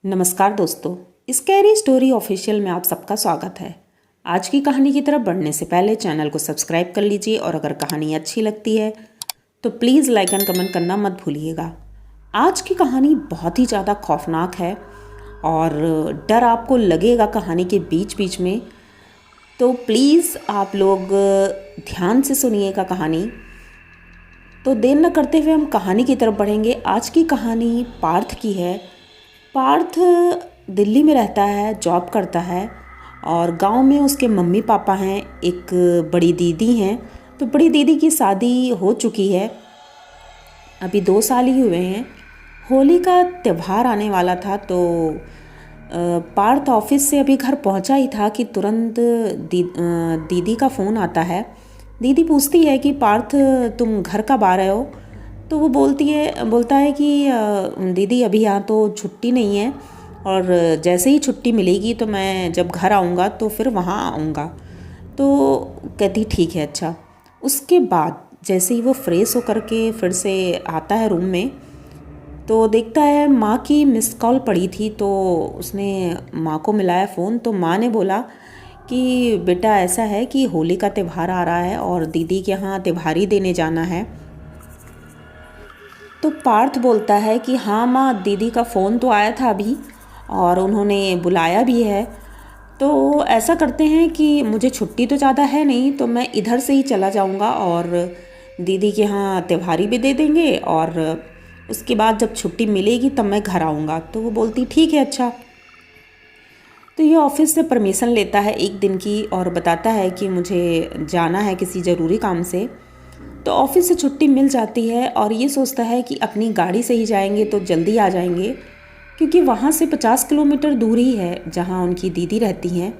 नमस्कार दोस्तों, scary story official में आप सबका स्वागत है। आज की कहानी की तरफ बढ़ने से पहले चैनल को सब्सक्राइब कर लीजिए और अगर कहानी अच्छी लगती है तो प्लीज़ लाइक एंड कमेंट करना मत भूलिएगा। आज की कहानी बहुत ही ज़्यादा खौफनाक है और डर आपको लगेगा कहानी के बीच बीच में, तो प्लीज़ आप लोग ध्यान से सुनिएगा कहानी। तो देर न करते हुए हम कहानी की तरफ बढ़ेंगे। आज की कहानी पार्थ की है। पार्थ दिल्ली में रहता है, जॉब करता है और गांव में उसके मम्मी पापा हैं, एक बड़ी दीदी हैं। तो बड़ी दीदी की शादी हो चुकी है, अभी 2 साल ही हुए हैं। होली का त्यौहार आने वाला था तो पार्थ ऑफिस से अभी घर पहुंचा ही था कि तुरंत दीदी का फ़ोन आता है। दीदी पूछती है कि पार्थ तुम घर कब आ रहे हो? तो वो बोलता है कि दीदी अभी यहाँ तो छुट्टी नहीं है और जैसे ही छुट्टी मिलेगी तो मैं जब घर आऊँगा तो फिर वहाँ आऊँगा। तो कहती ठीक है अच्छा। उसके बाद जैसे ही वो फ्रेश होकर के फिर से आता है रूम में तो देखता है माँ की मिस कॉल पड़ी थी। तो उसने माँ को मिलाया फ़ोन तो माँ ने बोला कि बेटा ऐसा है कि होली का त्यौहार आ रहा है और दीदी के यहाँ त्योहारी देने जाना है। तो पार्थ बोलता है कि हाँ माँ, दीदी का फ़ोन तो आया था अभी और उन्होंने बुलाया भी है। तो ऐसा करते हैं कि मुझे छुट्टी तो ज़्यादा है नहीं तो मैं इधर से ही चला जाऊँगा और दीदी के यहाँ त्योहारी भी दे देंगे और उसके बाद जब छुट्टी मिलेगी तब मैं घर आऊँगा। तो वो बोलती ठीक है अच्छा। तो ये ऑफिस से परमिशन लेता है एक दिन की और बताता है कि मुझे जाना है किसी ज़रूरी काम से। तो ऑफिस से छुट्टी मिल जाती है और ये सोचता है कि अपनी गाड़ी से ही जाएंगे तो जल्दी आ जाएंगे, क्योंकि वहाँ से 50 किलोमीटर दूर ही है जहाँ उनकी दीदी रहती हैं।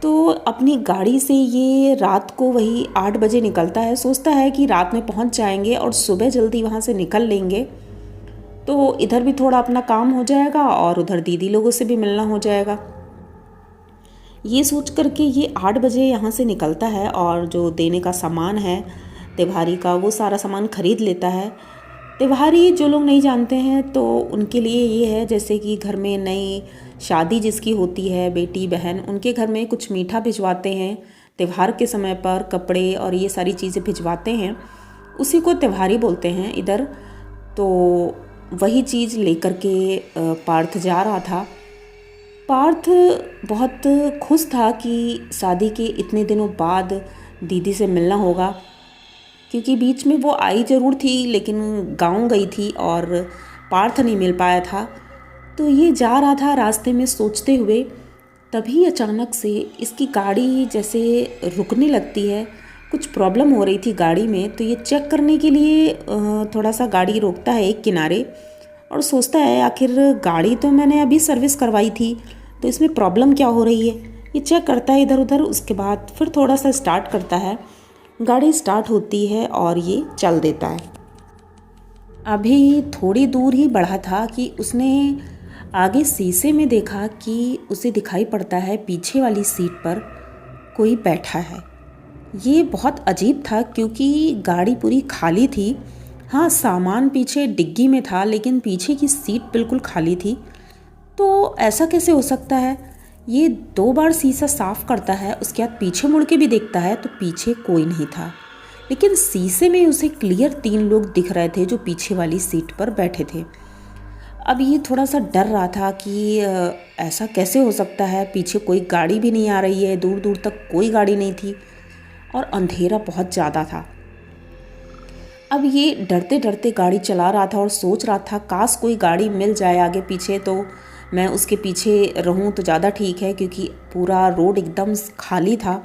तो अपनी गाड़ी से ये रात को वही 8 बजे निकलता है। सोचता है कि रात में पहुँच जाएंगे और सुबह जल्दी वहाँ से निकल लेंगे तो इधर भी थोड़ा अपना काम हो जाएगा और उधर दीदी लोगों से भी मिलना हो जाएगा। ये सोच करके ये 8 बजे यहाँ से निकलता है और जो देने का सामान है त्योहारी का वो सारा सामान खरीद लेता है। त्योहारी जो लोग नहीं जानते हैं तो उनके लिए ये है जैसे कि घर में नई शादी जिसकी होती है, बेटी बहन, उनके घर में कुछ मीठा भिजवाते हैं त्यौहार के समय पर, कपड़े और ये सारी चीज़ें भिजवाते हैं, उसी को त्योहारी बोलते हैं इधर। तो वही चीज़ लेकर के पार्थ जा रहा था। पार्थ बहुत खुश था कि शादी के इतने दिनों बाद दीदी से मिलना होगा, क्योंकि बीच में वो आई ज़रूर थी लेकिन गांव गई थी और पार्थ नहीं मिल पाया था। तो ये जा रहा था रास्ते में सोचते हुए, तभी अचानक से इसकी गाड़ी जैसे रुकने लगती है। कुछ प्रॉब्लम हो रही थी गाड़ी में, तो ये चेक करने के लिए थोड़ा सा गाड़ी रोकता है एक किनारे और सोचता है आखिर गाड़ी तो मैंने अभी सर्विस करवाई थी तो इसमें प्रॉब्लम क्या हो रही है। ये चेक करता है इधर उधर, उसके बाद फिर थोड़ा सा स्टार्ट करता है। गाड़ी स्टार्ट होती है और ये चल देता है। अभी थोड़ी दूर ही बढ़ा था कि उसने आगे शीशे में देखा कि उसे दिखाई पड़ता है पीछे वाली सीट पर कोई बैठा है। ये बहुत अजीब था क्योंकि गाड़ी पूरी खाली थी। हाँ, सामान पीछे डिग्गी में था लेकिन पीछे की सीट बिल्कुल खाली थी। तो ऐसा कैसे हो सकता है? ये 2 बार शीशा साफ करता है, उसके बाद पीछे मुड़ के भी देखता है तो पीछे कोई नहीं था, लेकिन शीशे में उसे क्लियर 3 लोग दिख रहे थे जो पीछे वाली सीट पर बैठे थे। अब ये थोड़ा सा डर रहा था कि ऐसा कैसे हो सकता है, पीछे कोई गाड़ी भी नहीं आ रही है, दूर दूर तक कोई गाड़ी नहीं थी और अंधेरा बहुत ज़्यादा था। अब ये डरते डरते गाड़ी चला रहा था और सोच रहा था काश कोई गाड़ी मिल जाए आगे पीछे तो मैं उसके पीछे रहूं तो ज़्यादा ठीक है, क्योंकि पूरा रोड एकदम खाली था।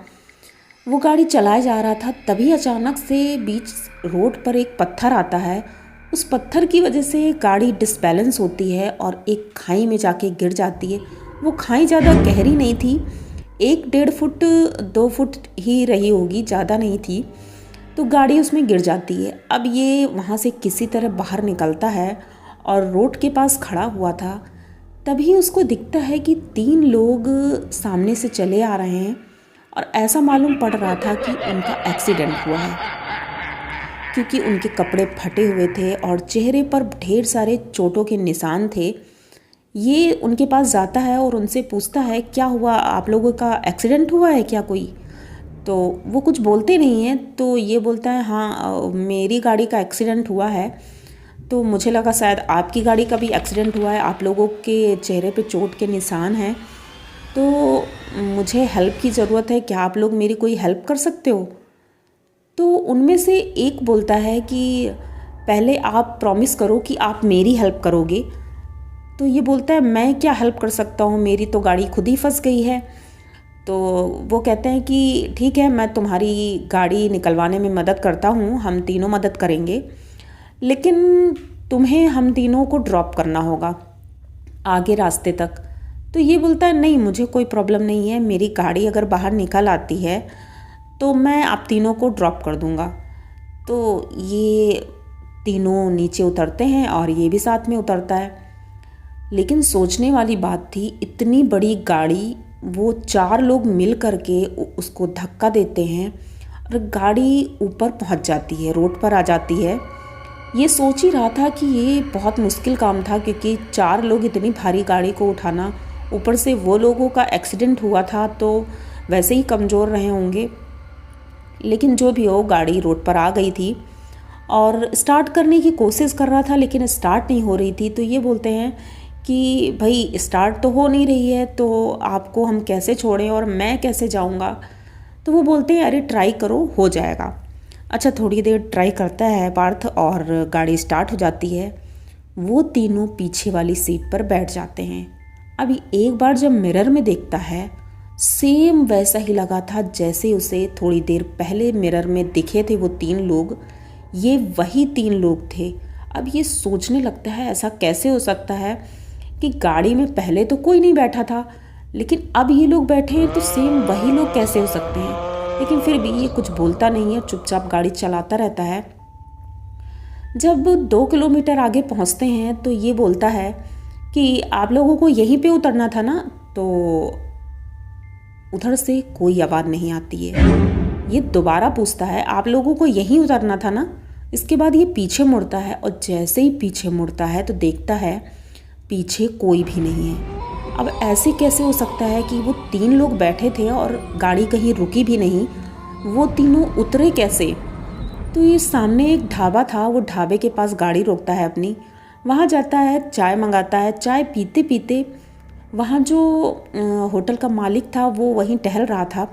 वो गाड़ी चलाया जा रहा था, तभी अचानक से बीच रोड पर एक पत्थर आता है। उस पत्थर की वजह से गाड़ी डिसबैलेंस होती है और एक खाई में जाके गिर जाती है। वो खाई ज़्यादा गहरी नहीं थी, 1-1.5 फुट 2 फुट ही रही होगी, ज़्यादा नहीं थी। तो गाड़ी उसमें गिर जाती है। अब ये वहाँ से किसी तरह बाहर निकलता है और रोड के पास खड़ा हुआ था। तभी उसको दिखता है कि 3 लोग सामने से चले आ रहे हैं और ऐसा मालूम पड़ रहा था कि उनका एक्सीडेंट हुआ है, क्योंकि उनके कपड़े फटे हुए थे और चेहरे पर ढेर सारे चोटों के निशान थे। ये उनके पास जाता है और उनसे पूछता है क्या हुआ, आप लोगों का एक्सीडेंट हुआ है क्या कोई। तो वो कुछ बोलते नहीं हैं, तो ये बोलता है हाँ मेरी गाड़ी का एक्सीडेंट हुआ है। तो मुझे लगा शायद आपकी गाड़ी का भी एक्सीडेंट हुआ है, आप लोगों के चेहरे पे चोट के निशान हैं, तो मुझे हेल्प की ज़रूरत है, क्या आप लोग मेरी कोई हेल्प कर सकते हो। तो उनमें से एक बोलता है कि पहले आप प्रॉमिस करो कि आप मेरी हेल्प करोगे। तो ये बोलता है मैं क्या हेल्प कर सकता हूँ, मेरी तो गाड़ी खुद ही फंस गई है। तो वो कहते हैं कि ठीक है, मैं तुम्हारी गाड़ी निकलवाने में मदद करता हूँ, हम तीनों मदद करेंगे, लेकिन तुम्हें हम तीनों को ड्रॉप करना होगा आगे रास्ते तक। तो ये बोलता है नहीं मुझे कोई प्रॉब्लम नहीं है, मेरी गाड़ी अगर बाहर निकल आती है तो मैं आप तीनों को ड्रॉप कर दूँगा। तो ये तीनों नीचे उतरते हैं और ये भी साथ में उतरता है। लेकिन सोचने वाली बात थी, इतनी बड़ी गाड़ी, वो 4 लोग मिल करके उसको धक्का देते हैं और गाड़ी ऊपर पहुंच जाती है, रोड पर आ जाती है। ये सोच ही रहा था कि ये बहुत मुश्किल काम था, क्योंकि 4 लोग इतनी भारी गाड़ी को उठाना, ऊपर से वो लोगों का एक्सीडेंट हुआ था तो वैसे ही कमज़ोर रहे होंगे। लेकिन जो भी हो, गाड़ी रोड पर आ गई थी और स्टार्ट करने की कोशिश कर रहा था, लेकिन स्टार्ट नहीं हो रही थी। तो ये बोलते हैं कि भाई स्टार्ट तो हो नहीं रही है, तो आपको हम कैसे छोड़ें और मैं कैसे जाऊंगा। तो वो बोलते हैं अरे ट्राई करो, हो जाएगा। अच्छा, थोड़ी देर ट्राई करता है पार्थ और गाड़ी स्टार्ट हो जाती है। वो तीनों पीछे वाली सीट पर बैठ जाते हैं। अभी एक बार जब मिरर में देखता है, सेम वैसा ही लगा था जैसे उसे थोड़ी देर पहले मिरर में दिखे थे वो 3 लोग। ये वही 3 लोग थे। अब ये सोचने लगता है ऐसा कैसे हो सकता है कि गाड़ी में पहले तो कोई नहीं बैठा था, लेकिन अब ये लोग बैठे हैं, तो सेम वही लोग कैसे हो सकते हैं। लेकिन फिर भी ये कुछ बोलता नहीं है, चुपचाप गाड़ी चलाता रहता है। जब 2 किलोमीटर आगे पहुंचते हैं तो ये बोलता है कि आप लोगों को यहीं पे उतरना था ना। तो उधर से कोई आवाज़ नहीं आती है। ये दोबारा पूछता है आप लोगों को यहीं उतरना था ना। इसके बाद ये पीछे मुड़ता है और जैसे ही पीछे मुड़ता है तो देखता है पीछे कोई भी नहीं है। अब ऐसे कैसे हो सकता है कि वो 3 लोग बैठे थे और गाड़ी कहीं रुकी भी नहीं, वो तीनों उतरे कैसे। तो ये सामने एक ढाबा था, वो ढाबे के पास गाड़ी रोकता है अपनी, वहाँ जाता है, चाय मंगाता है। चाय पीते पीते वहाँ जो होटल का मालिक था वो वहीं टहल रहा था।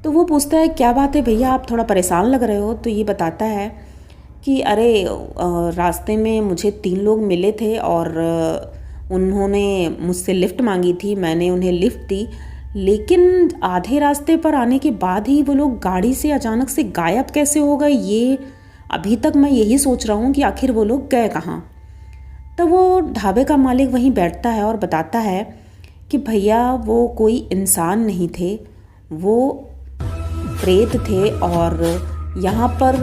तो वो पूछता है क्या बात है भैया, आप थोड़ा परेशान लग रहे हो। तो ये बताता है कि अरे रास्ते में मुझे 3 लोग मिले थे और उन्होंने मुझसे लिफ्ट मांगी थी, मैंने उन्हें लिफ्ट दी, लेकिन आधे रास्ते पर आने के बाद ही वो लोग गाड़ी से अचानक से गायब कैसे हो गए। ये अभी तक मैं यही सोच रहा हूँ कि आखिर वो लोग गए कहाँ। तो वो ढाबे का मालिक वहीं बैठता है और बताता है कि भैया वो कोई इंसान नहीं थे, वो प्रेत थे और यहाँ पर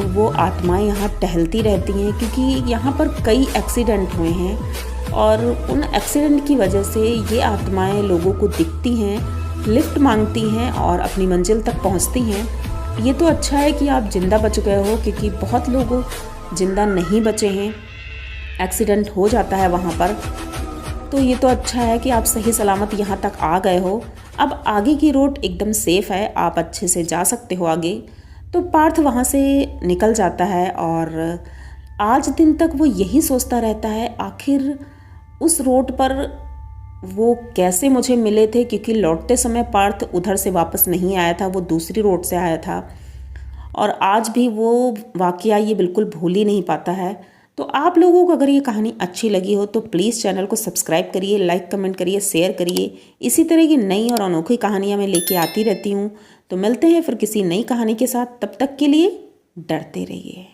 वो आत्माएं यहाँ टहलती रहती हैं, क्योंकि यहाँ पर कई एक्सीडेंट हुए हैं और उन एक्सीडेंट की वजह से ये आत्माएं लोगों को दिखती हैं, लिफ्ट मांगती हैं और अपनी मंजिल तक पहुँचती हैं। ये तो अच्छा है कि आप ज़िंदा बच गए हो, क्योंकि बहुत लोग ज़िंदा नहीं बचे हैं, एक्सीडेंट हो जाता है वहाँ पर। तो ये तो अच्छा है कि आप सही सलामत यहाँ तक आ गए हो। अब आगे की रोड एकदम सेफ़ है, आप अच्छे से जा सकते हो आगे। तो पार्थ वहाँ से निकल जाता है और आज दिन तक वो यही सोचता रहता है आखिर उस रोड पर वो कैसे मुझे मिले थे, क्योंकि लौटते समय पार्थ उधर से वापस नहीं आया था, वो दूसरी रोड से आया था और आज भी वो वाकया ये बिल्कुल भूल ही नहीं पाता है। तो आप लोगों को अगर ये कहानी अच्छी लगी हो तो प्लीज़ चैनल को सब्सक्राइब करिए, लाइक कमेंट करिए, शेयर करिए। इसी तरह की नई और अनोखी कहानियाँ मैं लेके आती रहती हूँ। तो मिलते हैं फिर किसी नई कहानी के साथ, तब तक के लिए डरते रहिए।